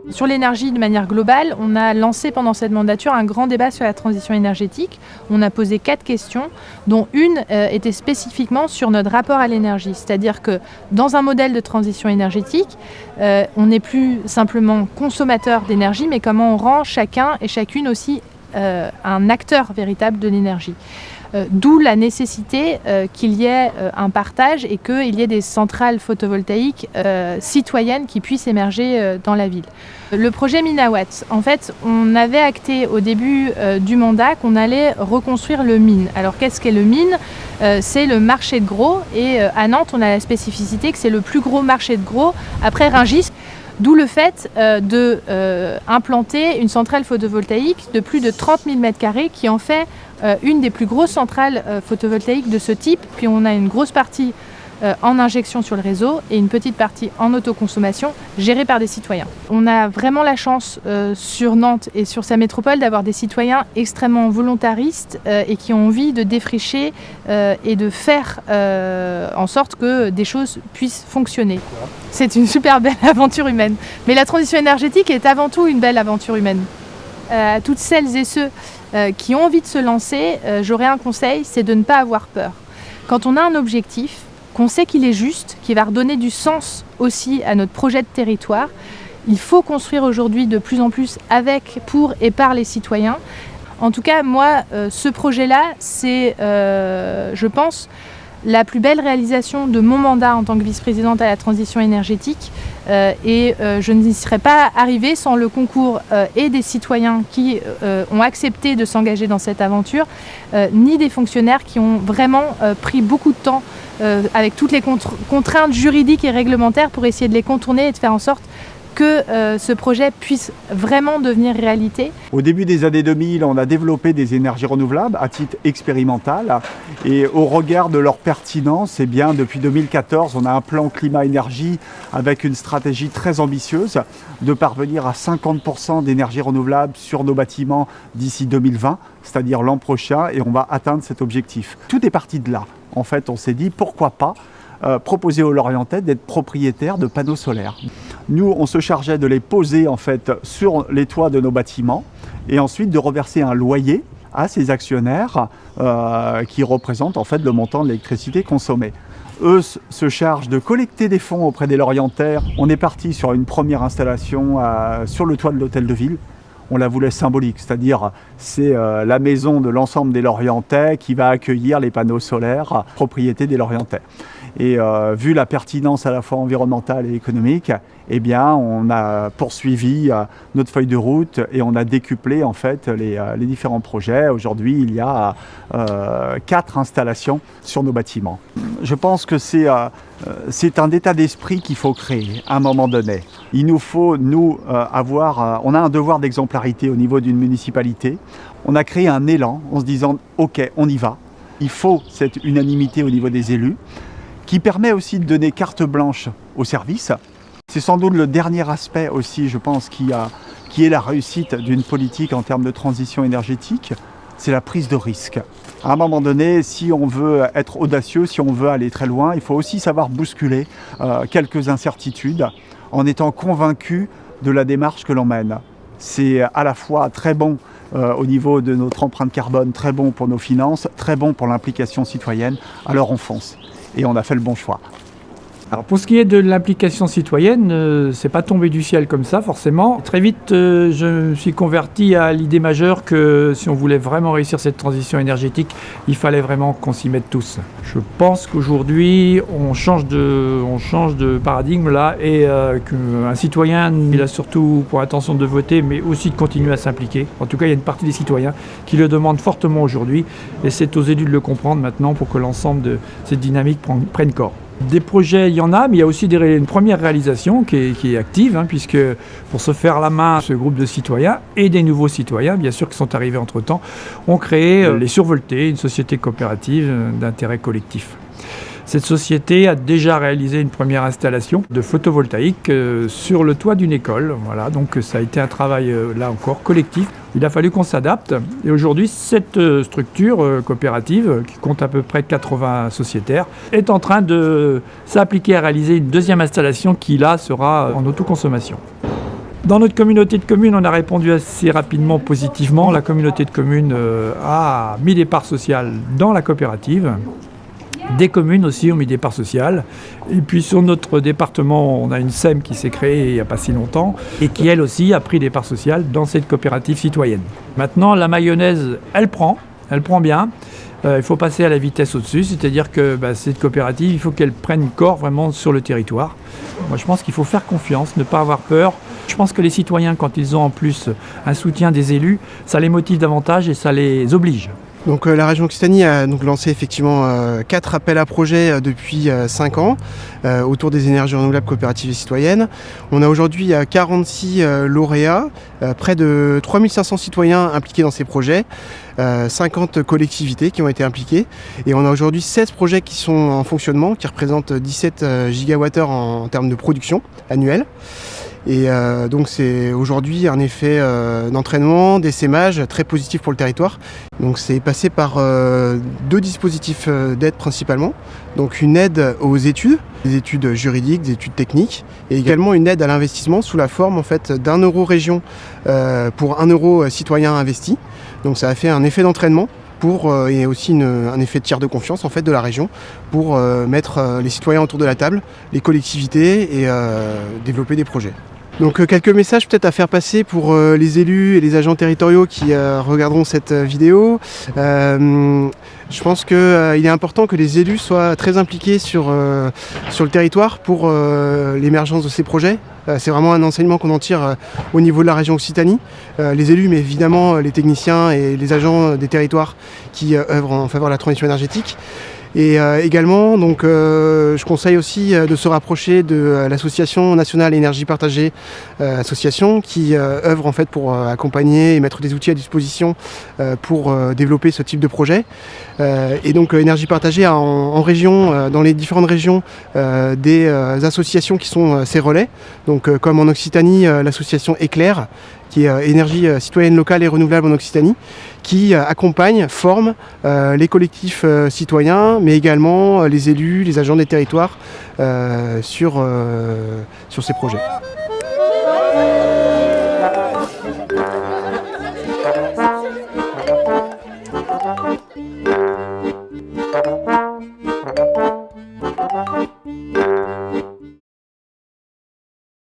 Sur l'énergie de manière globale, on a lancé pendant cette mandature un grand débat sur la transition énergétique. On a posé 4 questions, dont une était spécifiquement sur notre rapport à l'énergie. C'est-à-dire que dans un modèle de transition énergétique, on n'est plus simplement consommateur d'énergie, mais comment on rend chacun et chacune aussi un acteur véritable de l'énergie. D'où la nécessité qu'il y ait un partage et qu'il y ait des centrales photovoltaïques citoyennes qui puissent émerger dans la ville. Le projet Minawatt, en fait, on avait acté au début du mandat qu'on allait reconstruire le mine. Alors qu'est-ce qu'est le mine ? C'est le marché de gros et à Nantes, on a la spécificité que c'est le plus gros marché de gros après Rungis. D'où le fait d'implanter une centrale photovoltaïque de plus de 30 000 m² qui en fait une des plus grosses centrales photovoltaïques de ce type. Puis on a une grosse partie en injection sur le réseau et une petite partie en autoconsommation gérée par des citoyens. On a vraiment la chance sur Nantes et sur sa métropole d'avoir des citoyens extrêmement volontaristes et qui ont envie de défricher et de faire en sorte que des choses puissent fonctionner. C'est une super belle aventure humaine. Mais la transition énergétique est avant tout une belle aventure humaine. À toutes celles et ceux qui ont envie de se lancer, j'aurais un conseil, c'est de ne pas avoir peur. Quand on a un objectif, qu'on sait qu'il est juste, qui va redonner du sens aussi à notre projet de territoire, il faut construire aujourd'hui de plus en plus avec, pour et par les citoyens. En tout cas, moi, ce projet-là, c'est, je pense, la plus belle réalisation de mon mandat en tant que vice-présidente à la transition énergétique et je n'y serais pas arrivée sans le concours et des citoyens qui ont accepté de s'engager dans cette aventure, ni des fonctionnaires qui ont vraiment pris beaucoup de temps avec toutes les contraintes juridiques et réglementaires pour essayer de les contourner et de faire en sorte que ce projet puisse vraiment devenir réalité. Au début des années 2000, on a développé des énergies renouvelables à titre expérimental et au regard de leur pertinence, eh bien, depuis 2014, on a un plan climat-énergie avec une stratégie très ambitieuse de parvenir à 50% d'énergie renouvelable sur nos bâtiments d'ici 2020, c'est-à-dire l'an prochain, et on va atteindre cet objectif. Tout est parti de là. En fait, on s'est dit pourquoi pas proposer aux Lorientais d'être propriétaires de panneaux solaires. Nous, on se chargeait de les poser en fait sur les toits de nos bâtiments et ensuite de reverser un loyer à ces actionnaires qui représentent en fait le montant de l'électricité consommée. Eux se chargent de collecter des fonds auprès des Lorientais. On est parti sur une première installation sur le toit de l'hôtel de ville. On la voulait symbolique, c'est-à-dire c'est la maison de l'ensemble des Lorientais qui va accueillir les panneaux solaires propriété des Lorientais. Et vu la pertinence à la fois environnementale et économique, eh bien, on a poursuivi notre feuille de route et on a décuplé en fait les différents projets. Aujourd'hui, il y a 4 installations sur nos bâtiments. Je pense que c'est un état d'esprit qu'il faut créer à un moment donné. Il nous faut, nous, on a un devoir d'exemplarité au niveau d'une municipalité. On a créé un élan en se disant « Ok, on y va ». Il faut cette unanimité au niveau des élus, qui permet aussi de donner carte blanche aux services. C'est sans doute le dernier aspect aussi, je pense, qui est la réussite d'une politique en termes de transition énergétique, c'est la prise de risque. À un moment donné, si on veut être audacieux, si on veut aller très loin, il faut aussi savoir bousculer quelques incertitudes en étant convaincu de la démarche que l'on mène. C'est à la fois très bon au niveau de notre empreinte carbone, très bon pour nos finances, très bon pour l'implication citoyenne, alors on fonce. Et on a fait le bon choix. Alors pour ce qui est de l'implication citoyenne, c'est pas tombé du ciel comme ça forcément. Très vite, je me suis converti à l'idée majeure que si on voulait vraiment réussir cette transition énergétique, il fallait vraiment qu'on s'y mette tous. Je pense qu'aujourd'hui, on change de paradigme là et qu'un citoyen, il a surtout pour intention de voter, mais aussi de continuer à s'impliquer. En tout cas, il y a une partie des citoyens qui le demandent fortement aujourd'hui et c'est aux élus de le comprendre maintenant pour que l'ensemble de cette dynamique prenne corps. Des projets, il y en a, mais il y a aussi une première réalisation qui est active, puisque pour se faire la main, ce groupe de citoyens et des nouveaux citoyens, bien sûr, qui sont arrivés entre-temps, ont créé les Survoltés, une société coopérative d'intérêt collectif. Cette société a déjà réalisé une première installation de photovoltaïque sur le toit d'une école. Voilà, donc ça a été un travail, là encore, collectif. Il a fallu qu'on s'adapte. Et aujourd'hui, cette structure coopérative, qui compte à peu près 80 sociétaires, est en train de s'appliquer à réaliser une deuxième installation qui, là, sera en autoconsommation. Dans notre communauté de communes, on a répondu assez rapidement positivement. La communauté de communes a mis des parts sociales dans la coopérative. Des communes aussi ont mis des parts sociales. Et puis sur notre département, on a une SEM qui s'est créée il n'y a pas si longtemps et qui elle aussi a pris des parts sociales dans cette coopérative citoyenne. Maintenant, la mayonnaise, elle prend bien. Il faut passer à la vitesse au-dessus, c'est-à-dire que cette coopérative, il faut qu'elle prenne corps vraiment sur le territoire. Moi, je pense qu'il faut faire confiance, ne pas avoir peur. Je pense que les citoyens, quand ils ont en plus un soutien des élus, ça les motive davantage et ça les oblige. Donc la région Occitanie a donc lancé effectivement 4 appels à projets depuis 5 ans autour des énergies renouvelables coopératives et citoyennes. On a aujourd'hui 46 lauréats, près de 3500 citoyens impliqués dans ces projets, 50 collectivités qui ont été impliquées et on a aujourd'hui 16 projets qui sont en fonctionnement, qui représentent 17 gigawattheures en termes de production annuelle. Et donc c'est aujourd'hui un effet d'entraînement, d'essaimage très positif pour le territoire. Donc c'est passé par 2 dispositifs d'aide principalement. Donc une aide aux études, des études juridiques, des études techniques, et également une aide à l'investissement sous la forme en fait d'1 euro région pour 1 euro citoyen investi. Donc ça a fait un effet d'entraînement et aussi un effet de tiers de confiance en fait de la région pour mettre les citoyens autour de la table, les collectivités et développer des projets. Donc quelques messages peut-être à faire passer pour les élus et les agents territoriaux qui regarderont cette vidéo. Je pense qu'il est important que les élus soient très impliqués sur le territoire pour l'émergence de ces projets. C'est vraiment un enseignement qu'on en tire au niveau de la région Occitanie. Les élus, mais évidemment les techniciens et les agents des territoires qui œuvrent en faveur de la transition énergétique. Et également, donc, je conseille aussi de se rapprocher de l'association nationale énergie partagée, association qui œuvre en fait pour accompagner et mettre des outils à disposition pour développer ce type de projet. Et donc énergie partagée a en région, dans les différentes régions, des associations qui sont ces relais. Donc comme en Occitanie, l'association Éclair, qui est énergie citoyenne locale et renouvelable en Occitanie, qui accompagne, forme les collectifs citoyens, mais également les élus, les agents des territoires sur ces projets.